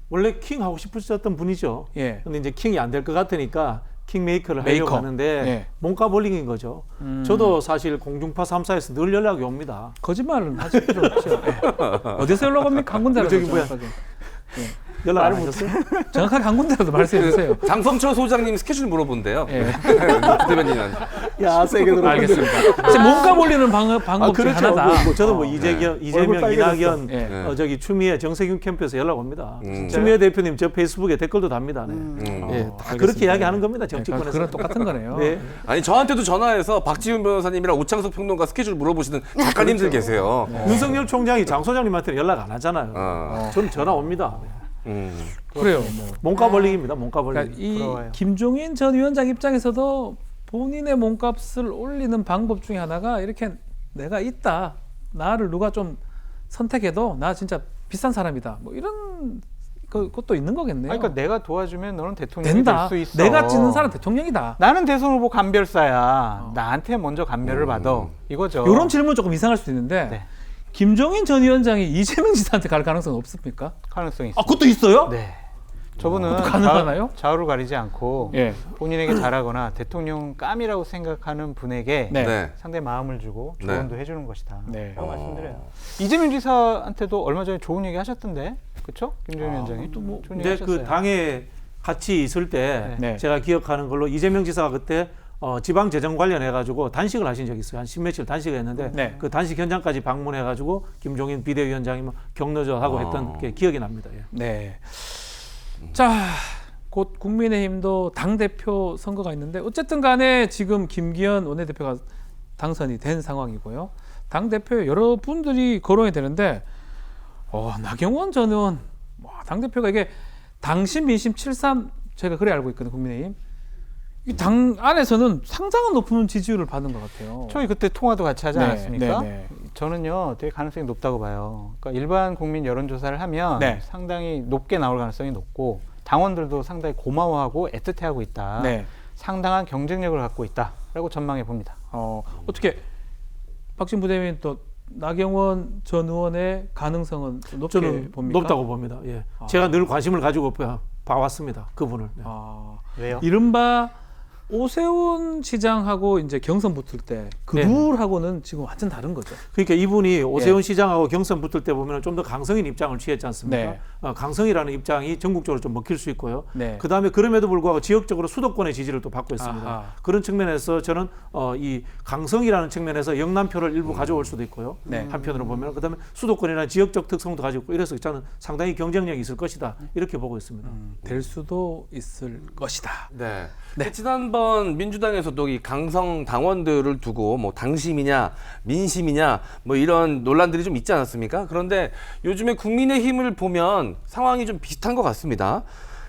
원래 킹 하고 싶으셨던 분이죠. 예. 근데 이제 킹이 안 될 것 같으니까 킹메이커를 하려고 메이커. 하는데 예. 몸값 올리긴 거죠. 저도 사실 공중파 3사에서 늘 연락이 옵니다. 거짓말은 하실 필요 없죠. 예. 어디서 연락 옵니까? 한 군데라도 저기 뭐야. 정확하게. 연락 안 하셨어요? 정확하게 한 군데라도 말씀해 주세요. 장성철 소장님 스케줄 물어본대요. 예. 부대변인한테. 야, 세게 들어. 알겠습니다. 이제 몸값 올리는 방법 중 그렇죠. 하나다. 뭐 저도 뭐 이재명, 이낙연, 예. 저기 추미애, 정세균 캠프에서 연락 옵니다. 진짜요? 추미애 대표님 저 페이스북에 댓글도 답니다. 네. 예, 다 그렇게 이야기하는 겁니다. 정치권에서. 그런 똑같은 거네요. 네. 아니 저한테도 전화해서 박지훈 변호사님이랑 오창석 평론가 스케줄 물어보시는 작가님들 계세요. 윤석열 총장이 장 소장님한테 연락 안 하잖아요. 저는 전화 옵니다. 그래요. 뭐. 몸값 올리기입니다. 몸값 올리기. 그러니까 이 부러워요. 김종인 전 위원장 입장에서도 본인의 몸값을 올리는 방법 중에 하나가 이렇게 내가 있다. 나를 누가 좀 선택해도 나 진짜 비싼 사람이다. 뭐 이런 것도 있는 거겠네요. 그러니까 내가 도와주면 너는 대통령이 된다. 될 수 있어. 내가 찍는 사람 대통령이다. 나는 대선 후보 감별사야. 나한테 먼저 감별을 받아. 이거죠. 이런 질문 조금 이상할 수도 있는데 네. 김종인 전 위원장이 이재명 지사한테 갈 가능성은 없습니까? 가능성이 있어. 아, 그것도 있어요? 네. 저분은 가능하나요? 좌우를 가리지 않고 예. 본인에게 잘하거나 대통령 깜이라고 생각하는 분에게 네. 네. 상당히 마음을 주고 네. 조언도 해주는 것이다. 네. 라고 말씀드려요. 이재명 지사한테도 얼마 전에 좋은 얘기 하셨던데, 그렇죠? 김종인 위원장이 또 뭐, 좋은 얘기 근데 그 하셨어요. 당에 같이 있을 때 네. 제가 기억하는 걸로 이재명 지사가 그때 지방 재정 관련해 가지고 단식을 하신 적이 있어요. 한 10며칠 단식을 했는데 네. 그 단식 현장까지 방문해 가지고 김종인 비대위원장이 뭐 격려하고 했던 게 기억이 납니다. 예. 네. 자, 곧 국민의힘도 당대표 선거가 있는데 어쨌든 간에 지금 김기현 원내대표가 당선이 된 상황이고요. 당대표에 여러 분들이 거론이 되는데 나경원 전 의원 당대표가 이게 당신 민심 7.3 제가 그래 알고 있거든요. 국민의힘. 이 당 안에서는 상당한 높은 지지율을 받는 것 같아요. 저희 그때 통화도 같이 하지 네, 않았습니까? 네, 네. 저는요, 되게 가능성이 높다고 봐요. 그러니까 일반 국민 여론조사를 하면 네. 상당히 높게 나올 가능성이 높고 당원들도 상당히 고마워하고 애틋해하고 있다. 네. 상당한 경쟁력을 갖고 있다라고 전망해 봅니다. 어떻게 박진 부대변인 또 나경원 전 의원의 가능성은 좀 높게 저는 봅니까? 높다고 봅니다. 예. 제가 늘 관심을 가지고 봐왔습니다. 그분을. 네. 왜요? 이른바 오세훈 시장하고 이제 경선 붙을 때 그 네. 룰하고는 지금 완전 다른 거죠. 그러니까 이분이 오세훈 예. 시장하고 경선 붙을 때 보면 좀 더 강성인 입장을 취했지 않습니까? 네. 강성이라는 입장이 전국적으로 좀 먹힐 수 있고요. 네. 그 다음에 그럼에도 불구하고 지역적으로 수도권의 지지를 또 받고 있습니다. 아하. 그런 측면에서 저는 이 강성이라는 측면에서 영남표를 일부 가져올 수도 있고요. 네. 한편으로 보면 그다음에 수도권이나 지역적 특성도 가지고 있고 이래서 저는 상당히 경쟁력이 있을 것이다 이렇게 보고 있습니다. 될 수도 있을 것이다. 네. 네. 지난번 민주당에서도 이 강성 당원들을 두고 뭐 당심이냐 민심이냐 뭐 이런 논란들이 좀 있지 않았습니까? 그런데 요즘에 국민의힘을 보면 상황이 좀 비슷한 것 같습니다.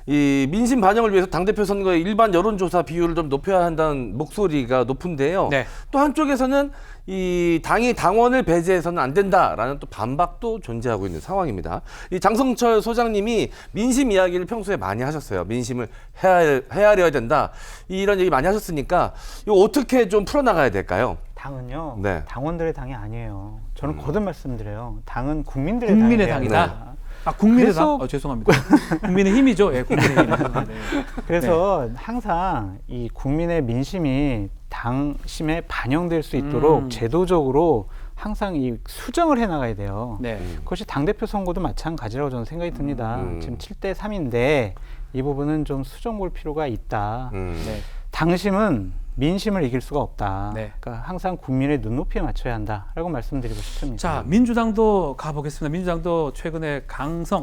이 민심 반영을 위해서 당대표 선거의 일반 여론조사 비율을 좀 높여야 한다는 목소리가 높은데요. 네. 또 한쪽에서는 이 당이 당원을 배제해서는 안 된다라는 또 반박도 존재하고 있는 상황입니다. 이 장성철 소장님이 민심 이야기를 평소에 많이 하셨어요. 민심을 헤아려야 된다. 이런 얘기 많이 하셨으니까 이거 어떻게 좀 풀어나가야 될까요? 당은요, 네. 당원들의 당이 아니에요. 저는 거듭 말씀드려요. 당은 국민들의 국민의 당이다. 당이다. 국민의당? 그래서- 죄송합니다. 국민의힘이죠. 예, 국민의힘. 네. 그래서 항상 이 국민의 민심이 당심에 반영될 수 있도록 제도적으로 항상 이 수정을 해나가야 돼요. 네. 그것이 당대표 선거도 마찬가지라고 저는 생각이 듭니다. 음. 지금 7대3인데 이 부분은 좀 수정 볼 필요가 있다. 네. 당심은 민심을 이길 수가 없다. 네. 그러니까 항상 국민의 눈높이에 맞춰야 한다라고 말씀드리고 싶습니다. 자, 민주당도 가보겠습니다. 민주당도 최근에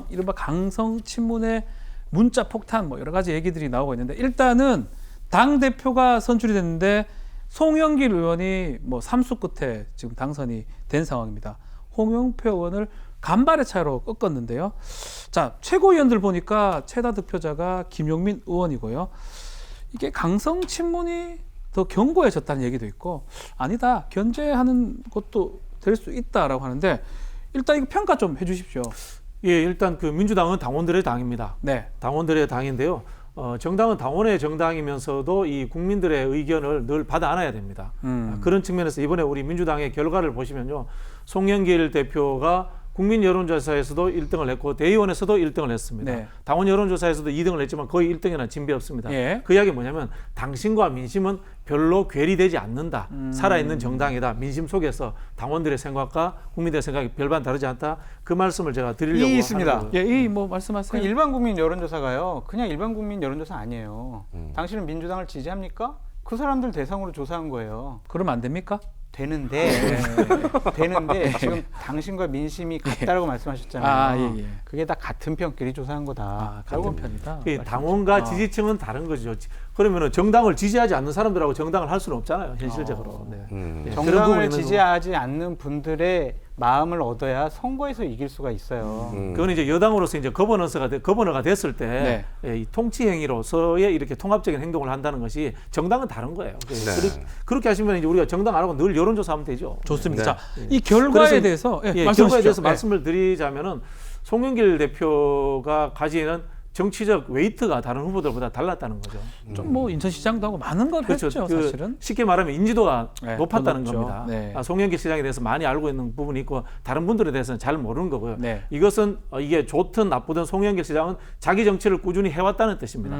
이른바 강성 친문의 문자 폭탄 여러 가지 얘기들이 나오고 있는데 일단은 당 대표가 선출이 됐는데 송영길 의원이 3수 끝에 지금 당선이 된 상황입니다. 홍영표 의원을 간발의 차이로 꺾었는데요. 자, 최고위원들 보니까 최다 득표자가 김용민 의원이고요. 이게 강성 친문이 더 견고해졌다는 얘기도 있고 아니다 견제하는 것도 될 수 있다라고 하는데 일단 이거 평가 좀 해주십시오. 예, 일단 그 민주당은 당원들의 당입니다. 네, 당원들의 당인데요. 정당은 당원의 정당이면서도 이 국민들의 의견을 늘 받아 안아야 됩니다. 그런 측면에서 이번에 우리 민주당의 결과를 보시면요. 송영길 대표가 국민 여론조사에서도 1등을 했고 대의원에서도 1등을 했습니다. 네. 당원 여론조사에서도 2등을 했지만 거의 1등이나 진배 없습니다. 예. 그 이야기 뭐냐면 당신과 민심은 별로 괴리되지 않는다. 살아있는 정당이다. 민심 속에서 당원들의 생각과 국민들의 생각이 별반 다르지 않다. 그 말씀을 제가 드리려고 이 있습니다. 하는 거고요. 예, 그 말씀하세요. 일반 국민 여론조사가요. 그냥 일반 국민 여론조사 아니에요. 당신은 민주당을 지지합니까? 그 사람들 대상으로 조사한 거예요. 그러면 안 됩니까? 되는데 지금 당신과 민심이 같다라고 말씀하셨잖아요. 아, 예, 예. 그게 다 같은 편끼리 조사한 거다. 같은 편이다. 이 당원과 지지층은 다른 거죠. 그러면은 정당을 지지하지 않는 사람들하고 정당을 할 수는 없잖아요. 현실적으로. 네. 예, 그런 정당을 부분에는 지지하지 않는 분들의 마음을 얻어야 선거에서 이길 수가 있어요. 그건 이제 여당으로서 이제 거버너가 됐을 때 이 통치 행위로서의 이렇게 통합적인 행동을 한다는 것이 정당은 다른 거예요. 그렇게 하시면 이제 우리가 정당 안 하고 늘 여론조사하면 되죠. 좋습니다. 네. 자, 이 결과에 그래서 대해서 결과에 말씀하십시오. 대해서 예. 말씀을 드리자면은 송영길 대표가 가지는 정치적 웨이트가 다른 후보들보다 달랐다는 거죠. 좀 뭐 인천시장도 하고 많은 걸 그렇죠. 했죠, 그 사실은. 쉽게 말하면 인지도가 네, 높았다는 더 높죠. 겁니다. 네. 송영길 시장에 대해서 많이 알고 있는 부분이 있고 다른 분들에 대해서는 잘 모르는 거고요. 네. 이것은 이게 좋든 나쁘든 송영길 시장은 자기 정치를 꾸준히 해왔다는 뜻입니다.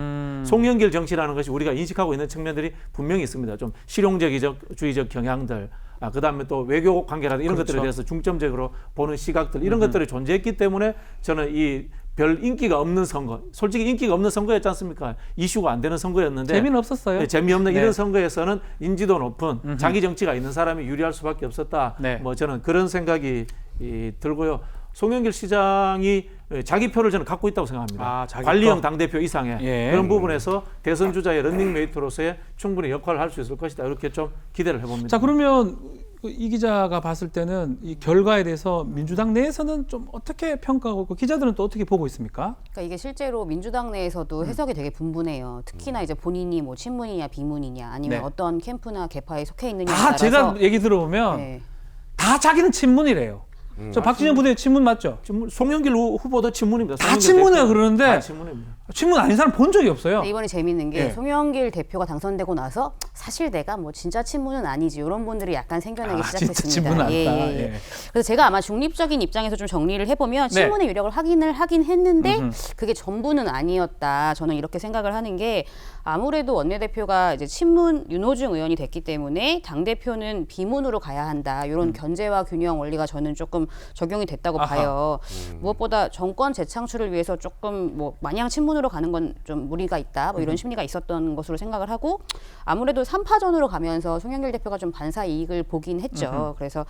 송영길 정치라는 것이 우리가 인식하고 있는 측면들이 분명히 있습니다. 좀 실용주의적 경향들, 그다음에 또 외교 관계라든지 이런 그렇죠. 것들에 대해서 중점적으로 보는 시각들 이런 것들이 존재했기 때문에 저는 이 별 인기가 없는 선거, 솔직히 인기가 없는 선거였지 않습니까? 이슈가 안 되는 선거였는데 재미는 없었어요. 네, 재미없는 네. 이런 선거에서는 인지도 높은 자기 정치가 있는 사람이 유리할 수밖에 없었다. 네. 뭐 저는 그런 생각이 들고요. 송영길 시장이 자기 표를 저는 갖고 있다고 생각합니다. 자기 관리형 표? 당대표 이상의 예. 그런 부분에서 대선 주자의 런닝메이트로서의 충분히 역할을 할 수 있을 것이다. 이렇게 좀 기대를 해봅니다. 자, 그러면 이 기자가 봤을 때는 이 결과에 대해서 민주당 내에서는 좀 어떻게 평가하고 있고 기자들은 또 어떻게 보고 있습니까? 그러니까 이게 실제로 민주당 내에서도 해석이 되게 분분해요. 특히나 이제 본인이 뭐 친문이냐 비문이냐 아니면 네. 어떤 캠프나 계파에 속해 있느냐에 다 따라서 제가 얘기 들어보면 네. 다 자기는 친문이래요. 저 박진영 부대표 친문 맞죠? 송영길 후보도 친문입니다. 다 송영길 친문이에요, 대표는 그러는데 다 친문입니다. 친문 아닌 사람 본 적이 없어요. 근데 이번에 재밌는 게 예. 송영길 대표가 당선되고 나서 사실 내가 뭐 진짜 친문은 아니지 이런 분들이 약간 생겨나기 진짜 시작했습니다. 친문 아니다. 예. 그래서 제가 아마 중립적인 입장에서 좀 정리를 해보면 네. 친문의 유력을 확인을 하긴 했는데 그게 전부는 아니었다. 저는 이렇게 생각을 하는 게 아무래도 원내대표가 이제 친문 윤호중 의원이 됐기 때문에 당 대표는 비문으로 가야 한다. 이런 견제와 균형 원리가 저는 조금 적용이 됐다고 아하. 봐요. 무엇보다 정권 재창출을 위해서 조금 뭐 마냥 친문으로 가는 건 좀 무리가 있다. 뭐 이런 심리가 있었던 것으로 생각을 하고 아무래도 3파전으로 가면서 송영길 대표가 좀 반사 이익을 보긴 했죠. 그래서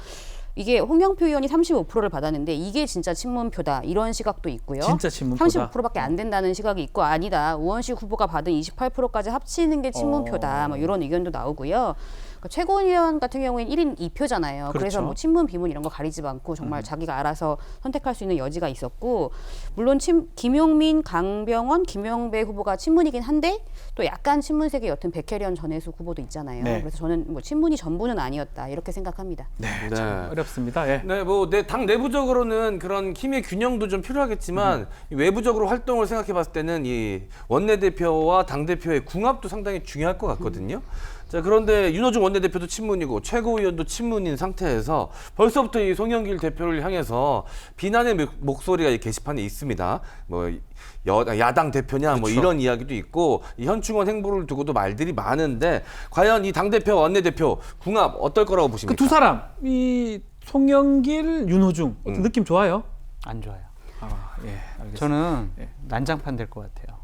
이게 홍영표 의원이 35%를 받았는데 이게 진짜 친문표다 이런 시각도 있고요. 진짜 친문표다. 35%밖에 안 된다는 시각이 있고 아니다. 우원식 후보가 받은 28%까지 합치는 게 친문표다. 뭐 이런 의견도 나오고요. 그러니까 최고위원 같은 경우에는 1인 2표잖아요. 그래서 그렇죠. 뭐 친문 비문 이런 거 가리지 않고 정말 자기가 알아서 선택할 수 있는 여지가 있었고 물론 김용민, 강병원, 김영배 후보가 친문이긴 한데 또 약간 친문색의 여튼 백혜련 전해숙 후보도 있잖아요. 네. 그래서 저는 뭐 친문이 전부는 아니었다 이렇게 생각합니다. 네, 네. 참 어렵습니다. 예. 네, 뭐 당 내부적으로는 그런 힘의 균형도 좀 필요하겠지만 이 외부적으로 활동을 생각해봤을 때는 이 원내대표와 당 대표의 궁합도 상당히 중요할 것 같거든요. 자, 그런데 윤호중 원내대표도 친문이고 최고위원도 친문인 상태에서 벌써부터 이 송영길 대표를 향해서 비난의 목소리가 이 게시판에 있습니다. 뭐 야당 대표냐 뭐 이런 이야기도 있고 이 현충원 행보를 두고도 말들이 많은데 과연 이 당 대표 원내대표 궁합 어떨 거라고 보십니까? 그 두 사람 이 송영길, 윤호중 어떤 느낌 좋아요? 안 좋아요. 예, 알겠습니다. 저는 예. 난장판 될 것 같아요.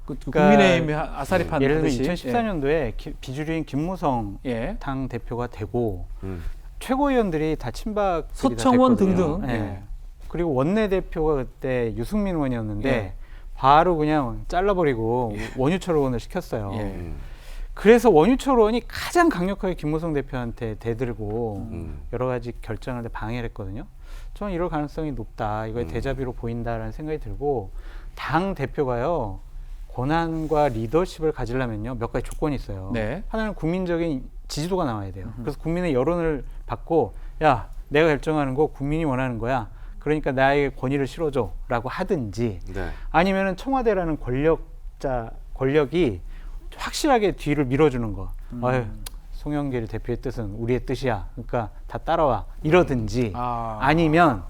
국민의힘이 아사리판 예를 들면 하듯이. 2014년도에 비주류인 김무성 예. 당 대표가 되고 최고위원들이 다 친박 서청원 등등. 예. 예. 그리고 원내대표가 그때 유승민 의원이었는데 예. 바로 그냥 잘라버리고 원유철 의원을 시켰어요. 예. 그래서 원유철 의원이 가장 강력하게 김무성 대표한테 대들고 여러 가지 결정을 방해를 했거든요. 저는 이럴 가능성이 높다. 이거에 대자비로 보인다라는 생각이 들고 당 대표가요. 권한과 리더십을 가지려면요. 몇 가지 조건이 있어요. 네. 하나는 국민적인 지지도가 나와야 돼요. 그래서 국민의 여론을 받고 야 내가 결정하는 거 국민이 원하는 거야. 그러니까 나에게 권위를 실어줘라고 하든지 네. 아니면은 청와대라는 권력이 확실하게 뒤를 밀어주는 거. 아유, 송영길 대표의 뜻은 우리의 뜻이야. 그러니까 다 따라와. 이러든지 아니면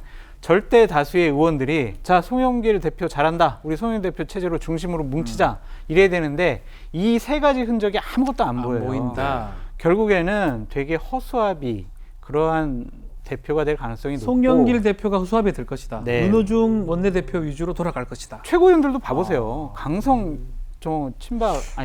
절대 다수의 의원들이 자 송영길 대표 잘한다. 우리 송영길 대표 체제로 중심으로 뭉치자. 이래야 되는데 이 세 가지 흔적이 아무것도 안 보여요. 보인다. 결국에는 되게 허수아비 그러한 대표가 될 가능성이 높고 송영길 대표가 수합이 될 것이다. 네. 윤호중 원내대표 위주로 돌아갈 것이다. 최고위원들도 봐보세요. 강성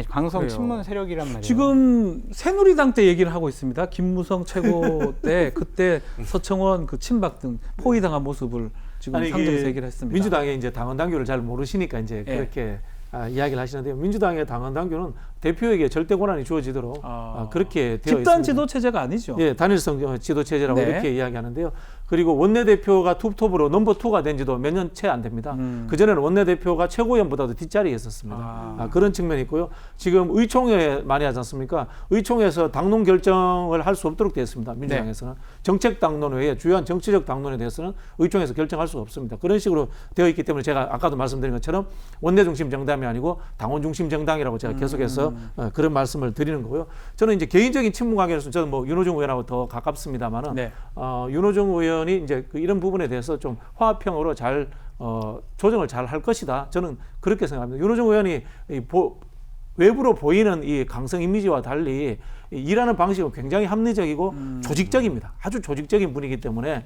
강성 그래요. 친문 세력이란 말이에요. 지금 새누리당 때 얘기를 하고 있습니다. 김무성 최고 때 그때 서청원 그 친박 등 포위당한 모습을 지금 상정에서 얘기를 했습니다. 민주당의 이제 당원 당규를 잘 모르시니까 이제 예. 그렇게 이야기를 하시는데요. 민주당의 당원 당규는 대표에게 절대 권한이 주어지도록 그렇게 되어 집단 있습니다. 지도 체제가 아니죠. 예, 단일성 지도 체제라고 네. 이렇게 이야기하는데요. 그리고 원내대표가 투톱으로 넘버 2가 된 지도 몇 년 채 안 됩니다. 그전에는 원내대표가 최고위원보다도 뒷자리에 있었습니다. 그런 측면이 있고요. 지금 의총회 많이 하지 않습니까? 의총회에서 당론 결정을 할 수 없도록 되어 있습니다. 민주당에서는. 정책 당론 외에 주요한 정치적 당론에 대해서는 의총에서 결정할 수가 없습니다. 그런 식으로 되어 있기 때문에 제가 아까도 말씀드린 것처럼 원내 중심 정당이 아니고 당원 중심 정당이라고 제가 계속해서 그런 말씀을 드리는 거고요. 저는 이제 개인적인 친분 관계로서 저는 뭐 윤호중 의원하고 더 가깝습니다만은 네. 윤호중 의원이 이제 이런 부분에 대해서 좀 화합형으로 잘 조정을 잘 할 것이다. 저는 그렇게 생각합니다. 윤호중 의원이 외부로 보이는 이 강성 이미지와 달리 일하는 방식은 굉장히 합리적이고 조직적입니다. 아주 조직적인 분이기 때문에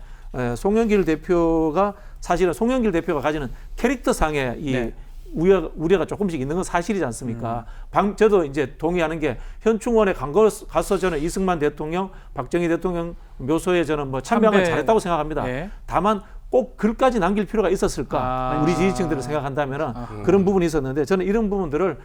송영길 대표가 사실은 송영길 대표가 가지는 캐릭터상의 이 네. 우려가 조금씩 있는 건 사실이지 않습니까? 저도 이제 동의하는 게 현충원에 가서 저는 이승만 대통령, 박정희 대통령 묘소에 저는 뭐 참배를 잘했다고 생각합니다. 예. 다만 꼭 글까지 남길 필요가 있었을까? 우리 지지층들을 생각한다면은 그런 부분이 있었는데 저는 이런 부분들을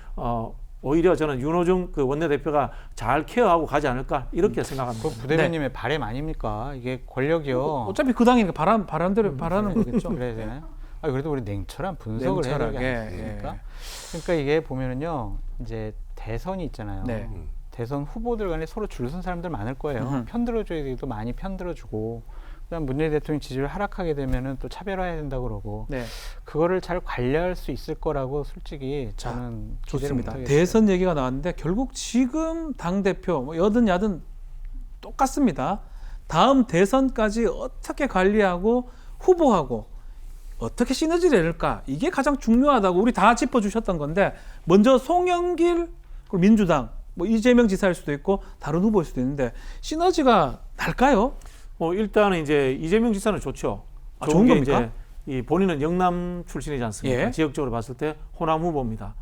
오히려 저는 윤호중 그 원내대표가 잘 케어하고 가지 않을까 이렇게 생각합니다. 그 부대변님의 바램 아닙니까? 이게 권력이요. 어차피 그 당이니까 바람대로 바라는 거겠죠. 그래야 되나요? 그래도 우리 냉철한 분석을 해야 되지 냉철하게, 않습니까? 그러니까 이게 보면은요, 이제 대선이 있잖아요. 네. 대선 후보들 간에 서로 줄 선 사람들 많을 거예요. 편들어줘야 되기도 많이 편들어주고, 그다음 문재인 대통령 지지율 하락하게 되면은 또 차별화해야 된다고 그러고, 네. 그거를 잘 관리할 수 있을 거라고 솔직히 자, 저는 기대를 좋습니다. 못하겠어요. 대선 얘기가 나왔는데 결국 지금 당대표 뭐 여든 야든 똑같습니다. 다음 대선까지 어떻게 관리하고 후보하고 어떻게 시너지를 낼까 이게 가장 중요하다고 우리 다 짚어주셨던 건데 먼저 송영길 그리고 민주당 뭐 이재명 지사일 수도 있고 다른 후보일 수도 있는데 시너지가 날까요? 일단은 이제 이재명 지사는 좋죠. 좋은 게 겁니까? 이제 이 본인은 영남 출신이지 않습니까? 예. 지역적으로 봤을 때 호남 후보입니다.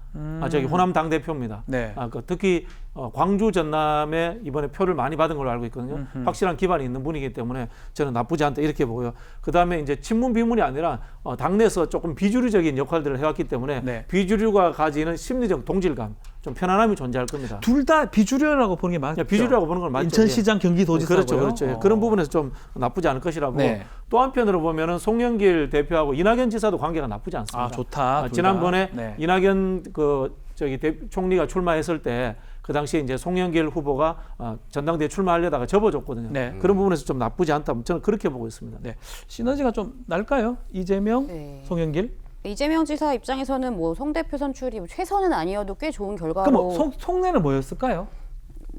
호남 당 대표입니다. 네. 특히 광주 전남에 이번에 표를 많이 받은 걸로 알고 있거든요. 확실한 기반이 있는 분이기 때문에 저는 나쁘지 않다 이렇게 보고요. 그 다음에 이제 친문 비문이 아니라 당내에서 조금 비주류적인 역할들을 해왔기 때문에 네. 비주류가 가지는 심리적 동질감, 좀 편안함이 존재할 겁니다. 둘 다 비주류라고 보는 게 맞죠? 비주류라고 보는 건 맞죠. 인천시장 경기도지사고요. 그렇죠. 그런 부분에서 좀 나쁘지 않을 것이라고. 네. 또 한편으로 보면은 송영길 대표하고 이낙연 지사도 관계가 나쁘지 않습니다. 아 좋다. 둘 지난번에 다. 네. 이낙연 총리가 출마했을 때 그 당시에 이제 송영길 후보가 전당대회 출마하려다가 접어줬거든요. 네. 그런 부분에서 좀 나쁘지 않다. 저는 그렇게 보고 있습니다. 네. 시너지가 좀 날까요? 이재명, 네. 송영길. 이재명 지사 입장에서는 뭐 송 대표 선출이 최선은 아니어도 꽤 좋은 결과로 그럼 뭐 속내는 뭐였을까요?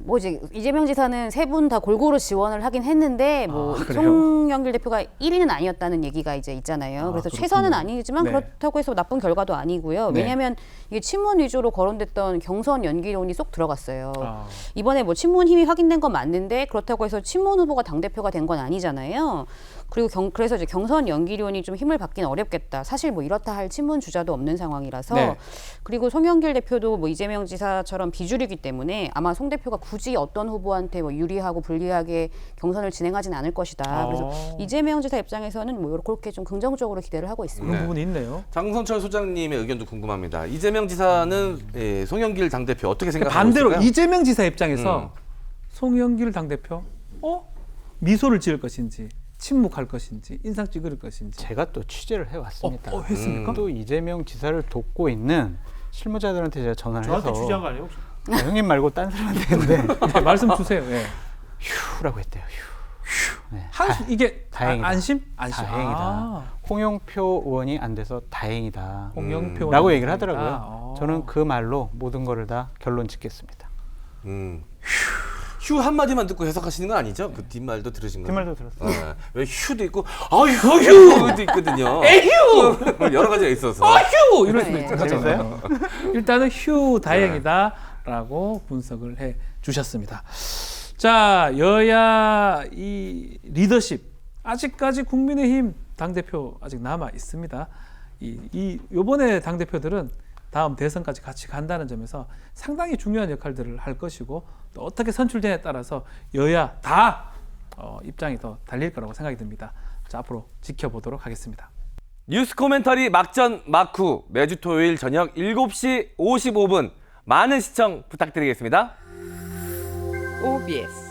뭐 이제 이재명 지사는 세 분 다 골고루 지원을 하긴 했는데 뭐 그래요? 송영길 대표가 1위는 아니었다는 얘기가 이제 있잖아요. 그래서 그렇군요. 최선은 아니지만 네. 그렇다고 해서 나쁜 결과도 아니고요. 네. 왜냐하면 이게 친문 위주로 거론됐던 경선 연기론이 쏙 들어갔어요. 아. 이번에 뭐 친문 힘이 확인된 건 맞는데 그렇다고 해서 친문 후보가 당 대표가 된 건 아니잖아요. 그리고 그래서 이제 경선 연기론이 좀 힘을 받기는 어렵겠다. 사실 뭐 이렇다 할 친문 주자도 없는 상황이라서 네. 그리고 송영길 대표도 뭐 이재명 지사처럼 비주류이기 때문에 아마 송 대표가 굳이 어떤 후보한테 뭐 유리하고 불리하게 경선을 진행하진 않을 것이다. 그래서 이재명 지사 입장에서는 뭐 그렇게 좀 긍정적으로 기대를 하고 있습니다. 그런 부분이 있네요. 장성철 소장님의 의견도 궁금합니다. 이재명 지사는 송영길 당대표 어떻게 생각하고 반대로 있을까요? 이재명 지사 입장에서 송영길 당대표 미소를 지을 것인지 침묵할 것인지 인상 찌그릴 것인지 제가 또 취재를 해왔습니다. 했습니까? 또 이재명 지사를 돕고 있는 실무자들한테 제가 전화를 저한테 해서 취재한 거 아니에요? 혹시? 형님 말고 딴 사람한테 했는데 네, 말씀 주세요. 예. 휴라고 했대요. 휴. 네. 이게 다행이다. 안심? 다행이다. 홍영표 의원이 안 돼서 다행이다. 홍영표 라고 의원이 얘기를 하더라고요. 다행이다. 저는 그 말로 모든 거를 다 결론 짓겠습니다. 휴 한마디만 듣고 해석하시는 건 아니죠? 그 뒷말도 들으신 거죠? 뒷말도 들었어요. 왜 휴도 있고 휴도 있거든요. 에휴! 여러 가지가 있어서. 휴! 이럴 수도 네. 있잖아요. 일단은 휴 다행이다라고 분석을 해 주셨습니다. 자, 여야 이 리더십 아직까지 국민의힘 당대표 아직 남아 있습니다. 요번에 당대표들은 다음 대선까지 같이 간다는 점에서 상당히 중요한 역할들을 할 것이고 또 어떻게 선출되냐에 따라서 여야 다 입장이 더 달릴 거라고 생각이 듭니다. 자, 앞으로 지켜보도록 하겠습니다. 뉴스 코멘터리 막전 막후 매주 토요일 저녁 7시 55분 많은 시청 부탁드리겠습니다. OBS